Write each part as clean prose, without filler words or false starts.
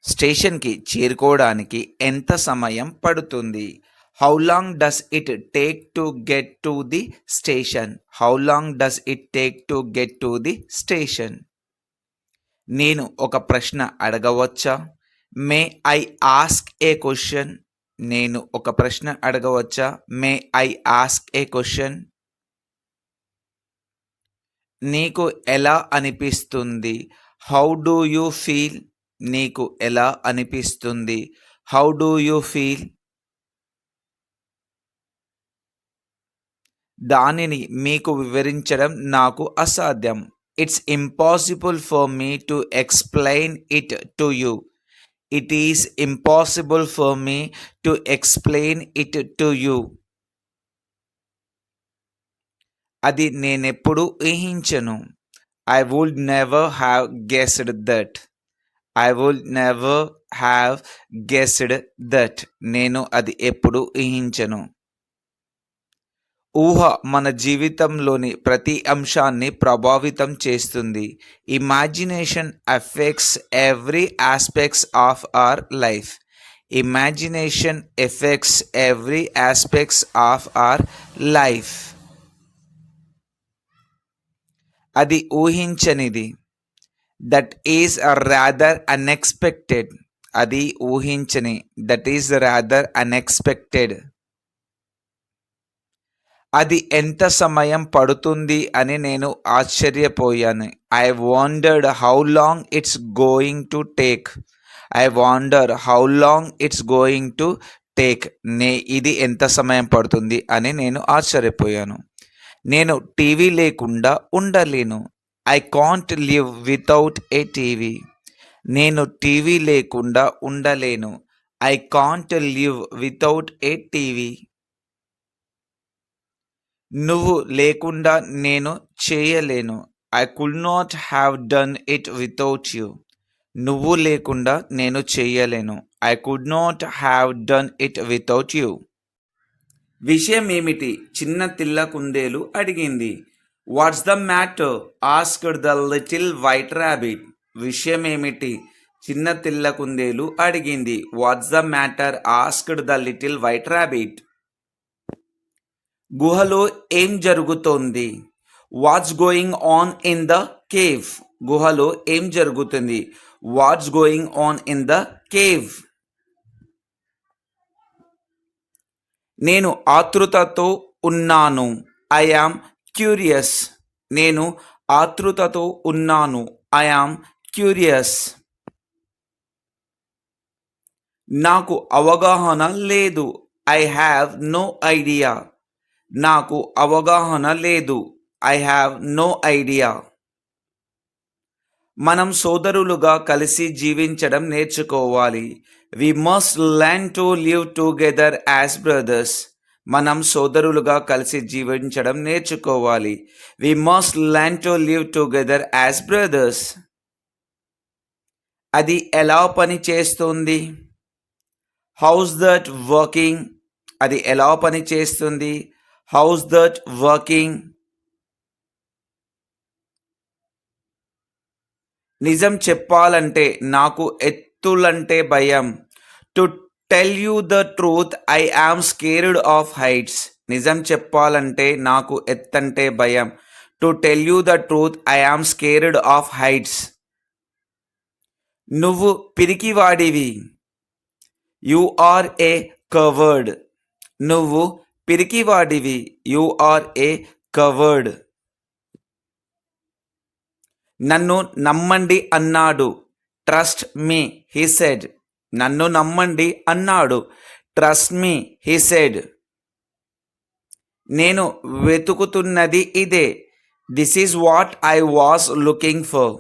స్టేషన్‌కి చేరుకోవడానికి ఎంత సమయం పడుతుంది? How long does it take to get to the station? How long does it take to get to the station? నేను ఒక ప్రశ్న అడగవచ్చా? May I ask a question? నేను ఒక ప్రశ్న అడగవచ్చా? May I ask a question? నీకు ఎలా అనిపిస్తుంది? How do you feel? నీకు ఎలా అనిపిస్తుంది? How do you feel? దానిని మీకు వివరించడం నాకు అసాధ్యం. It's impossible for me to explain it to you. It is impossible for me to explain it to you. అది నేనెప్పుడూ ఊహించను. I would never have guessed that. I would never have guessed that. నేను అది ఎప్పుడూ ఊహించను. ఊహ మన జీవితంలోని ప్రతి అంశాన్ని ప్రభావితం చేస్తుంది. Imagination affects every aspects of our life. Imagination effects every aspects of our life. అది ఊహించనిది. That is rather unexpected. అది ఊహించని. That is rather unexpected. అది ఎంత సమయం పడుతుంది అని నేను ఆశ్చర్యపోయాను. I wondered how long it's going to take. I wonder how long it's going to take. ఇది ఎంత సమయం పడుతుంది అని నేను ఆశ్చర్యపోయాను. నేను టీవీ లేకుండా ఉండలేను. I can't live without a TV. నేను టీవీ లేకుండా ఉండలేను. I can't live without a TV. నువ్వు లేకుండా నేను చేయలేను. I could not have done it without you. నువ్వు లేకుండా నేను చేయలేను. I could not have done it without you. విషయమేమిటి? చిన్న తెల్ల కుందేలు అడిగింది. What's the matter? Asked the little white rabbit. విషయమేమిటి? చిన్న తెల్ల కుందేలు అడిగింది. What's the matter? Asked the little white rabbit. గుహలో ఏం జరుగుతోంది? What's going on in the cave. గుహలో ఏం జరుగుతుంది? What's going on in the cave. నేను ఆతృతతో ఉన్నాను. I am curious. నేను ఆతృతతో ఉన్నాను. I am curious. నాకు అవగాహన లేదు. I have no idea. నాకు అవగాహన లేదు. I have no idea. మనం సోదరులుగా కలిసి జీవించడం నేర్చుకోవాలి. We must learn to live together as brothers. మనం సోదరులుగా కలిసి జీవించడం నేర్చుకోవాలి. We must learn to live together as brothers. అది ఎలా పని చేస్తుంది? How's that working. అది ఎలా పని చేస్తుంది? How's that working. నిజం చెప్పాలంటే నాకు ఎత్తులంటే భయం. To tell you the truth I am scared of heights. నిజం చెప్పాలంటే నాకు ఎత్తంటే భయం. To tell you the truth I am scared of heights. నువ్వు పిరికివాడివి. You are a coward. నువ్వు పిరికివాడివి. You are a coward. నన్ను నమ్మండి అన్నాడు. Trust me he said. నన్ను నమ్మండి అన్నాడు. Trust me he said. నేను వెతుకుతున్నది ఇదే. This is what I was looking for.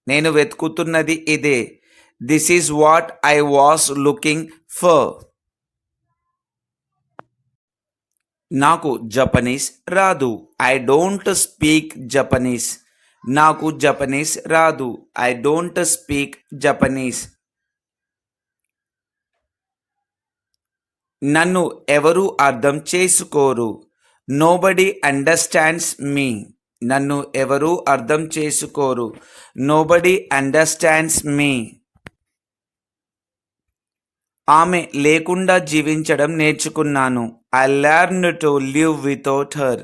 నేను వెతుకుతున్నది ఇదే. This is what I was looking for. నాకు జపనీస్ రాదు. I don't speak Japanese. నాకు జపనీస్ రాదు. I don't speak Japanese. నన్ను ఎవరు అర్థం చేసుకోరు. నోబడి అండర్స్టాండ్స్ మీ. నన్ను ఎవరు అర్థం చేసుకోరు. నోబడి అండర్స్టాండ్స్ మీ. ఆమె లేకుండా జీవించడం నేర్చుకున్నాను. I learned to live without her.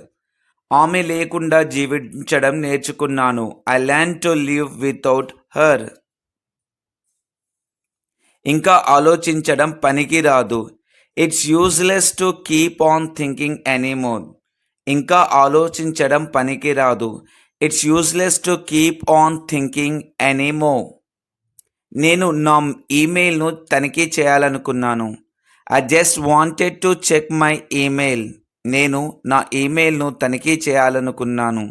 ఆమె లేకుండా జీవించడం నేర్చుకున్నాను. I learn to live without her. ఇంకా ఆలోచించడం పనికిరాదు. It's useless to keep on thinking anymore. ఇంకా ఆలోచించడం పనికిరాదు. It's useless to keep on thinking anymore. నేను నా ఈమెయిల్ను తనిఖీ చేయాలనుకున్నాను. I just wanted to check my email. నేను నా ఈమెయిల్ను తనిఖీ చేయాలనుకున్నాను.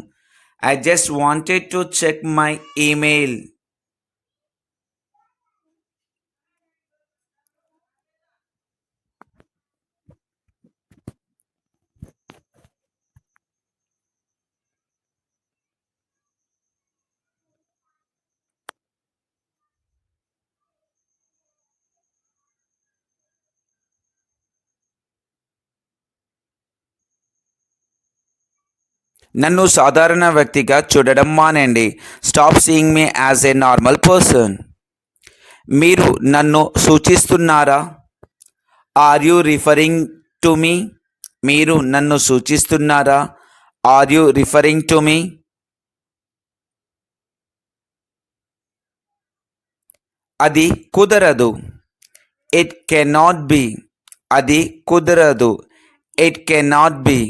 I just wanted to check my email. నన్ను సాధారణ వ్యక్తిగా చూడడం మానేయండి. Stop seeing me as a normal person. మీరు నన్ను సూచిస్తున్నారా? Are you referring to me? మీరు నన్ను సూచిస్తున్నారా? ఆర్ యూ రిఫరింగ్ టు మీ? అది కుదరదు. It cannot be. అది కుదరదు. It cannot be.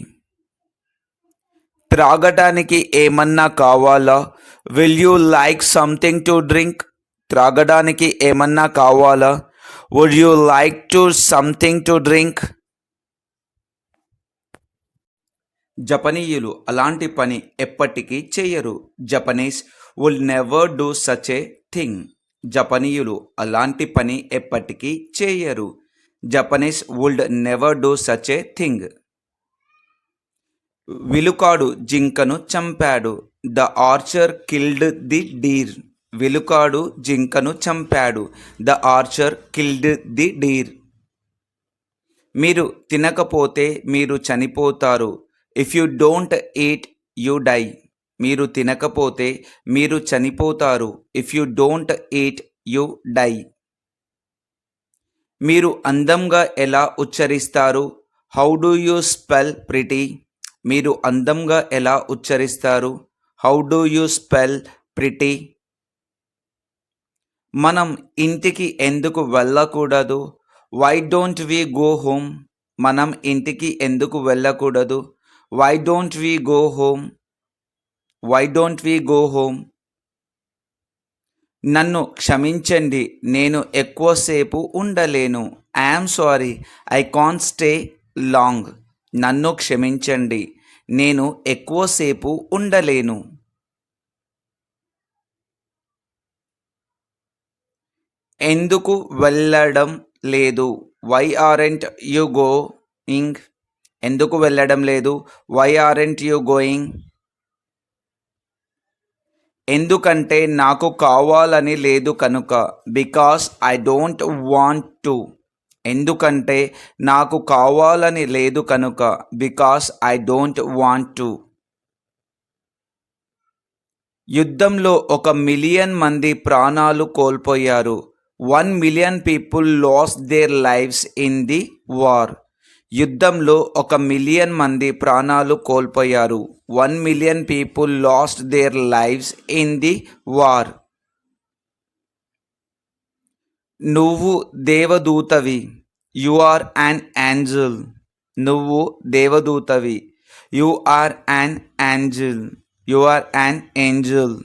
త్రాగడానికి ఏమన్నా కావాలా? Will you like something to drink? త్రాగడానికి ఏమన్నా కావాలా? Would you like to something to drink? జపనీయులు అలాంటి పని ఎప్పటికీ చేయరు. Japanese will never do such a thing. జపనీయులు అలాంటి పని ఎప్పటికీ చేయరు. Japanese would never do such a thing. విలుకాడు జింకను చంపాడు. The archer killed the deer. విలుకాడు జింకను చంపాడు. The archer killed the deer. మీరు తినకపోతే మీరు చనిపోతారు. If you don't eat you die. మీరు తినకపోతే మీరు చనిపోతారు. If you don't eat you die. మీరు అందంగా ఎలా ఉచ్చరిస్తారు? How do you spell pretty? మీరు అందంగా ఎలా ఉచ్చరిస్తారు? How do you spell pretty? మనం ఇంటికి ఎందుకు వెళ్ళకూడదు? Why don't we go home? మనం ఇంటికి ఎందుకు వెళ్ళకూడదు? Why don't we go home? Why don't we go home? నన్ను క్షమించండి, నేను ఎక్కువసేపు ఉండలేను. I'm sorry, I can't stay long. నన్ను క్షమించండి, నేను ఎక్కువసేపు ఉండలేను. ఎందుకు వెళ్ళడం లేదు? Why aren't you going? ఎందుకు వెళ్ళడం లేదు? Why aren't you going? ఎందుకంటే నాకు కావాలని లేదు కనుక. Because I don't want to. ఎందుకంటే నాకు కావాలని లేదు కనుక. Because I don't want to. యుద్ధంలో 1,000,000 మంది ప్రాణాలు కోల్పోయారు. 1,000,000 people lost their lives in the war. యుద్ధంలో 1,000,000 మంది ప్రాణాలు కోల్పోయారు. 1,000,000 people lost their lives in the war. నువ్వు దేవదూతవి. You are an angel. నువ్వు దేవదూతవి. You are an angel. You are an Angel.